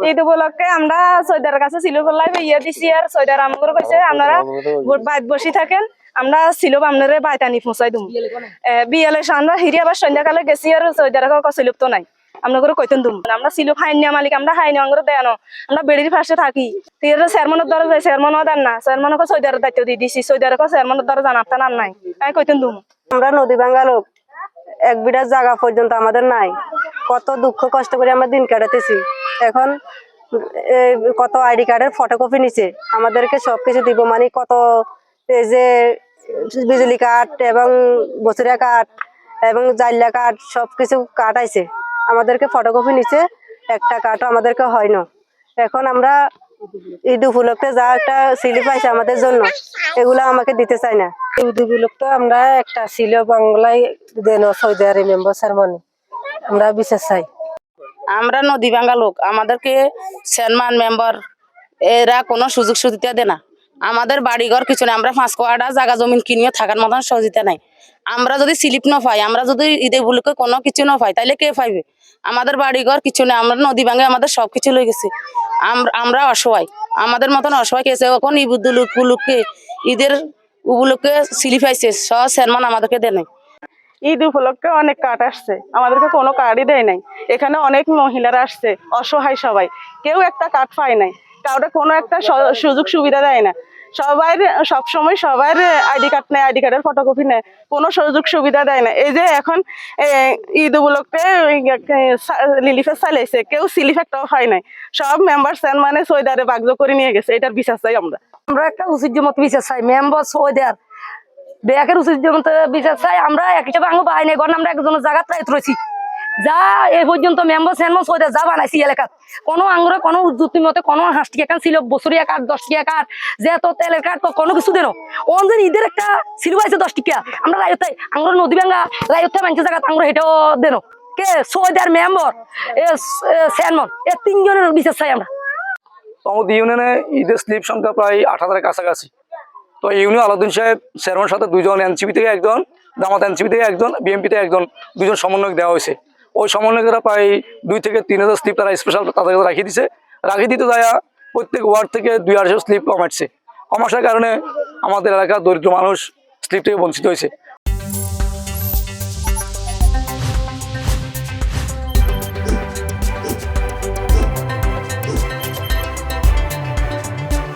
ঈদ উপলক্ষে আমরা সৈদার কাছে সিলুফলাই ইয়ে দিছি আর সৈদার আমাকে কইছে আপনারা বাইত বসি থাকেন আমরা সিলুপ আপনারা বাইতানি পৌঁছাই দিম বিয়ালে আমরা হিরি আবার সন্ধ্যাকালে গেছি আর সৈদার সিলুপ তো নাই আপনাদের কইতেন দুম আমরা সিলুপ হাইনিয়া মালিক আমরা হাইনি আঙ্গুর দেয় আমরা বেড়ির পাশে থাকি ঠিক চেয়ারম্যানের দ্বারা যাই চেয়ারম্যানও দেন না চেয়ারম্যানকে সৈদার দায়িত্ব দিয়ে দিছি সৈদারকে চেয়ারম্যানের দ্বারা জানাতেন আর নাই তাই কইতেন দুম আমরা নদী ভাঙ্গা লোক এক বিড়ার জায়গা পর্যন্ত আমাদের নাই কত দুঃখ কষ্ট করে আমরা দিন কাটাতেছি এখন কত আইডি কার্ডের ফটোকপি নিচে আমাদেরকে সবকিছু দিব মানে কত এই যে বিজলি কার্ড এবং বছরিয়া কার্ড এবং জাইলা কার্ড সবকিছু কার্ড আইছে আমাদেরকে ফটোকপি নিচে একটা কার্ডও আমাদেরকে হয় না এখন আমরা ঈদ উপলক্ষে যা একটা স্লিপ আছে আমাদের জন্য এগুলো আমাকে দিতে চাই না ঈদ উপলক্ষে আমরা একটা ছিল বাংলায় দেন সৌদি আরব মেম্বার সারমানি আমরা বিশেষ চাই আমরা নদী ভাঙ্গা লোক আমাদেরকে চেয়ারম্যান মেম্বার এরা কোনো সুযোগ সুবিধা দেয় না আমাদের বাড়িঘর কিছু নেই আমরা 5 কোয়াটা জায়গা জমিন কিনিয়ে থাকার মতন সহযোগিতা নাই আমরা যদি স্লিপ না পাই আমরা যদি ঈদে উপলক্ষে কোনো কিছু না পাই তাহলে কে পাইবে আমাদের বাড়িঘর কিছু নেই আমরা নদী ভাঙ্গে আমাদের সবকিছু লয়ে গেছে আমরা অসহায় আমাদের মতন অসহায় কেছে এখন ঈদ উপলক্ষে ঈদের উপলক্ষে স্লিপ আইছে সব চেয়ারম্যান আমাদেরকে দেয় নাই ঈদ উপলক্ষে অনেক কার্ড আসছে আমাদেরকে কোনো কার্ডই দেয় নাই এখানে অনেক মহিলারা আসছে অসহায় সবাই কেউ একটা কার্ড পায় নাই কাউকে কোনো একটা সুযোগ সুবিধা দেয় না সবাই সবসময় সবার আইডি কার্ড নেয় আইডি কার্ডের ফটোকপি নেয় কোনো সুযোগ সুবিধা দেয় না এই যে এখন ঈদ উপলক্ষে লিলিফের চালাইছে কেউ সিলিফ একটাও পায় নাই সব মেম্বার মানে সৈদারে বাগজ করে নিয়ে গেছে এটার বিচার চাই আমরা একটা উচিত মতো বিচার চাই মেম্বার সৌদার ব্যাকের উচিত বিচার চাই আমরা এক হিসাবে আঙ্গ বাই নাই কারণ আমরা একজনের জায়গা প্রায় রয়েছি যা এই পর্যন্ত মেম্বার চেয়ারম্যান সৌদার যা বানাইছি এলাকাত কোনো আঙ্গুরে কোনো উদ্যুক্তি মতে কোনো 5 টাকা ছিল বছরিয়া কার্ড 10 টাকা কার্ড যে তো তেলের কার্ড তো কোনো কিছু দেন অনজন ঈদের একটা সিলুয়া আছে 10 টাকা আমরা রায়তাই আঙ্গুর নদী ভাঙ্গা রায়তা মানুষের জায়গা আঙ্গুর হেঁটেও দেন কে সৌদার মেম্বার চেয়ারম্যান এই 3 জনের বিচার চাই আমরা আমাদের ইউনিয়নে ঈদের স্লিপ সংখ্যা প্রায় 8000-এর কাছাকাছি তো ইউনিয়ন আলাউদ্দিন সাহেব চেয়ারম্যানের সাথে 2 জন এনসিপি থেকে একজন জামাত এনসিপি থেকে একজন বিএমপি থেকে একজন 2 জন সমন্বয়ক দেওয়া হয়েছে ওই সমন্বয়করা প্রায় 2 থেকে 3000 স্লিপ তারা স্পেশাল তাদের কাছে রাখি দিতে যায় প্রত্যেক ওয়ার্ড থেকে 2-250 স্লিপ কমাচ্ছে কারণে আমাদের এলাকার দরিদ্র মানুষ স্লিপ থেকে বঞ্চিত হয়েছে